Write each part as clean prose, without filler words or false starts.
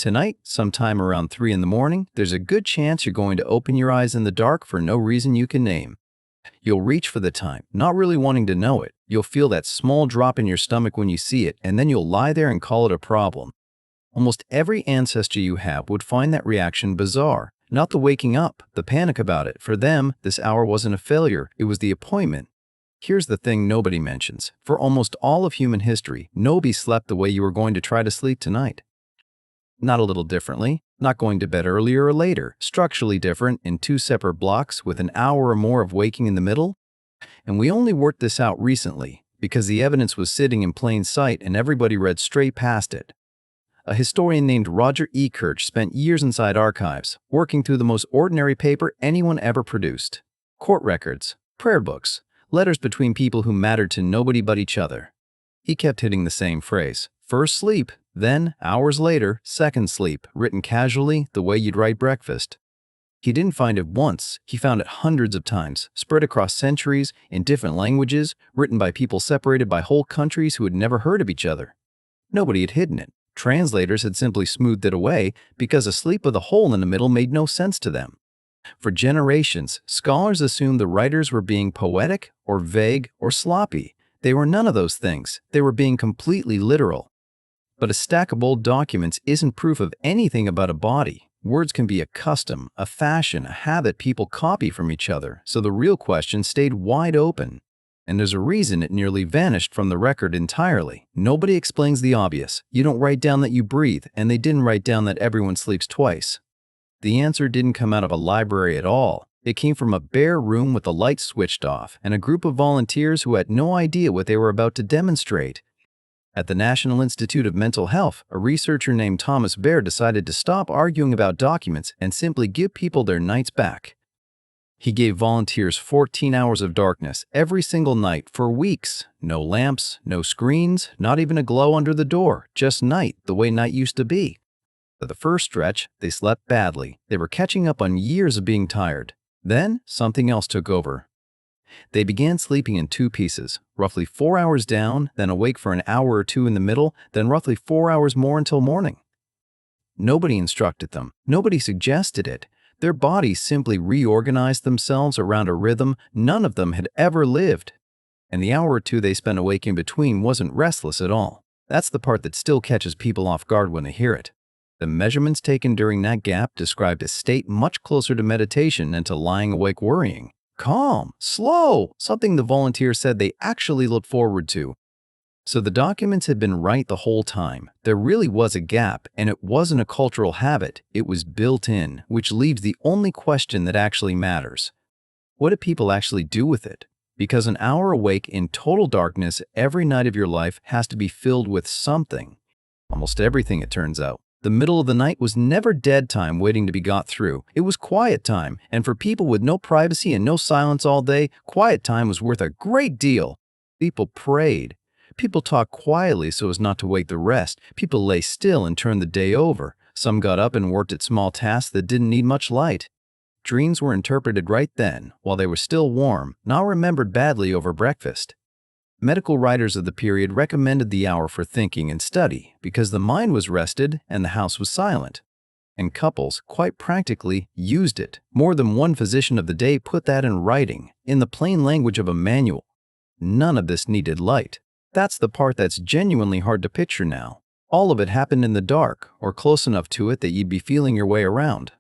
Tonight, sometime around 3 in the morning, there's a good chance you're going to open your eyes in the dark for no reason you can name. You'll reach for the time, not really wanting to know it. You'll feel that small drop in your stomach when you see it, and then you'll lie there and call it a problem. Almost every ancestor you have would find that reaction bizarre. Not the waking up, the panic about it. For them, this hour wasn't a failure, it was the appointment. Here's the thing nobody mentions. For almost all of human history, nobody slept the way you were going to try to sleep tonight. Not a little differently, not going to bed earlier or later, structurally different in 2 separate blocks with an hour or more of waking in the middle. And we only worked this out recently because the evidence was sitting in plain sight and everybody read straight past it. A historian named Roger Ekirch spent years inside archives, working through the most ordinary paper anyone ever produced. Court records, prayer books, letters between people who mattered to nobody but each other. He kept hitting the same phrase, first sleep, then, hours later, second sleep, written casually the way you'd write breakfast. He didn't find it once, he found it hundreds of times, spread across centuries, in different languages, written by people separated by whole countries who had never heard of each other. Nobody had hidden it. Translators had simply smoothed it away because a sleep with a hole in the middle made no sense to them. For generations, scholars assumed the writers were being poetic or vague or sloppy. They were none of those things. They were being completely literal. But a stack of old documents isn't proof of anything about a body. Words can be a custom, a fashion, a habit people copy from each other, so the real question stayed wide open. And there's a reason it nearly vanished from the record entirely. Nobody explains the obvious. You don't write down that you breathe, and they didn't write down that everyone sleeps twice. The answer didn't come out of a library at all. It came from a bare room with the lights switched off, and a group of volunteers who had no idea what they were about to demonstrate. At the National Institute of Mental Health, a researcher named Thomas Baer decided to stop arguing about documents and simply give people their nights back. He gave volunteers 14 hours of darkness every single night for weeks. No lamps, no screens, not even a glow under the door, just night the way night used to be. For the first stretch, they slept badly. They were catching up on years of being tired. Then, something else took over. They began sleeping in 2 pieces, roughly 4 hours down, then awake for an hour or 2 in the middle, then roughly 4 hours more until morning. Nobody instructed them. Nobody suggested it. Their bodies simply reorganized themselves around a rhythm none of them had ever lived. And the hour or 2 they spent awake in between wasn't restless at all. That's the part that still catches people off guard when they hear it. The measurements taken during that gap described a state much closer to meditation than to lying awake worrying. Calm, slow, something the volunteers said they actually looked forward to. So the documents had been right the whole time. There really was a gap, and it wasn't a cultural habit. It was built in, which leaves the only question that actually matters. What do people actually do with it? Because an hour awake in total darkness every night of your life has to be filled with something. Almost everything, it turns out. The middle of the night was never dead time waiting to be got through. It was quiet time, and for people with no privacy and no silence all day, quiet time was worth a great deal. People prayed. People talked quietly so as not to wake the rest. People lay still and turned the day over. Some got up and worked at small tasks that didn't need much light. Dreams were interpreted right then, while they were still warm, not remembered badly over breakfast. Medical writers of the period recommended the hour for thinking and study because the mind was rested and the house was silent. And couples, quite practically, used it. More than one physician of the day put that in writing, in the plain language of a manual. None of this needed light. That's the part that's genuinely hard to picture now. All of it happened in the dark, or close enough to it that you'd be feeling your way around.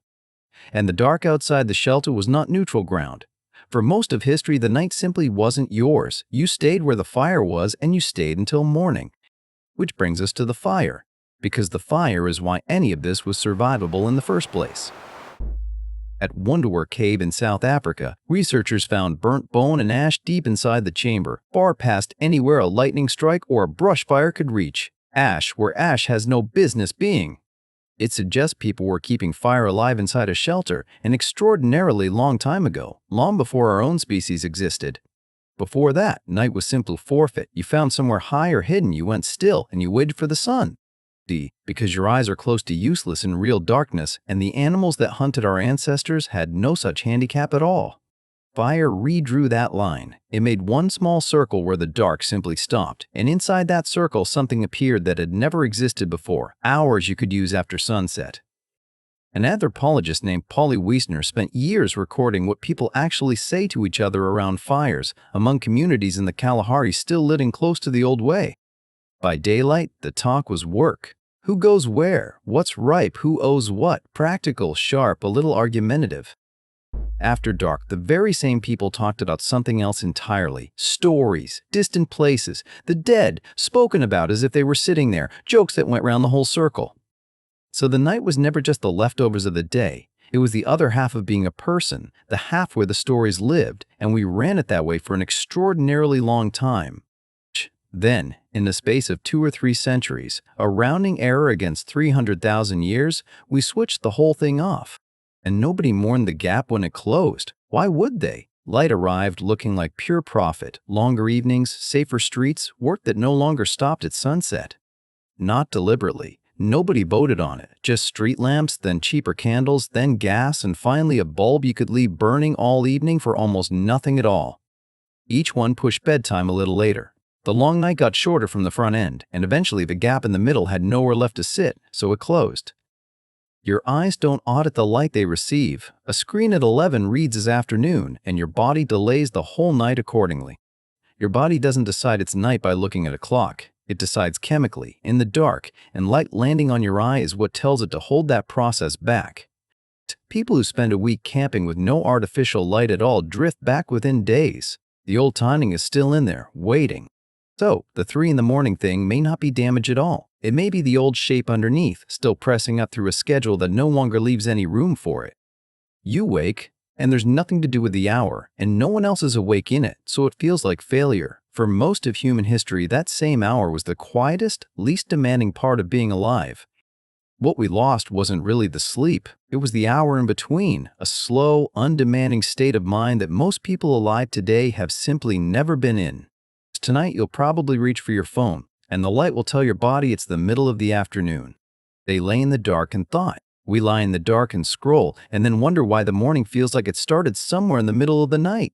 And the dark outside the shelter was not neutral ground. For most of history, the night simply wasn't yours. You stayed where the fire was, and you stayed until morning. Which brings us to the fire, because the fire is why any of this was survivable in the first place. At Wonderwerk Cave in South Africa, researchers found burnt bone and ash deep inside the chamber, far past anywhere a lightning strike or a brush fire could reach. Ash where ash has no business being. It suggests people were keeping fire alive inside a shelter an extraordinarily long time ago, long before our own species existed. Before that, night was simple forfeit. You found somewhere high or hidden, you went still, and you waited for the sun. Because your eyes are close to useless in real darkness, and the animals that hunted our ancestors had no such handicap at all. Fire redrew that line. It made one small circle where the dark simply stopped, and inside that circle something appeared that had never existed before, hours you could use after sunset. An anthropologist named Polly Wiesner spent years recording what people actually say to each other around fires among communities in the Kalahari still living close to the old way. By daylight, the talk was work. Who goes where? What's ripe? Who owes what? Practical, sharp, a little argumentative. After dark, the very same people talked about something else entirely. Stories, distant places, the dead, spoken about as if they were sitting there, jokes that went round the whole circle. So the night was never just the leftovers of the day. It was the other half of being a person, the half where the stories lived, and we ran it that way for an extraordinarily long time. Then, in the space of 2 or 3 centuries, a rounding error against 300,000 years, we switched the whole thing off. And nobody mourned the gap when it closed. Why would they? Light arrived looking like pure profit, longer evenings, safer streets, work that no longer stopped at sunset. Not deliberately. Nobody voted on it. Just street lamps, then cheaper candles, then gas, and finally a bulb you could leave burning all evening for almost nothing at all. Each one pushed bedtime a little later. The long night got shorter from the front end, and eventually the gap in the middle had nowhere left to sit, so it closed. Your eyes don't audit the light they receive. A screen at 11 reads as afternoon, and your body delays the whole night accordingly. Your body doesn't decide it's night by looking at a clock. It decides chemically, in the dark, and light landing on your eye is what tells it to hold that process back. People who spend a week camping with no artificial light at all drift back within days. The old timing is still in there, waiting. So, the 3 in the morning thing may not be damage at all. It may be the old shape underneath, still pressing up through a schedule that no longer leaves any room for it. You wake, and there's nothing to do with the hour, and no one else is awake in it, so it feels like failure. For most of human history, that same hour was the quietest, least demanding part of being alive. What we lost wasn't really the sleep. It was the hour in between, a slow, undemanding state of mind that most people alive today have simply never been in. Tonight, you'll probably reach for your phone, and the light will tell your body it's the middle of the afternoon. They lay in the dark and thought. We lie in the dark and scroll, and then wonder why the morning feels like it started somewhere in the middle of the night.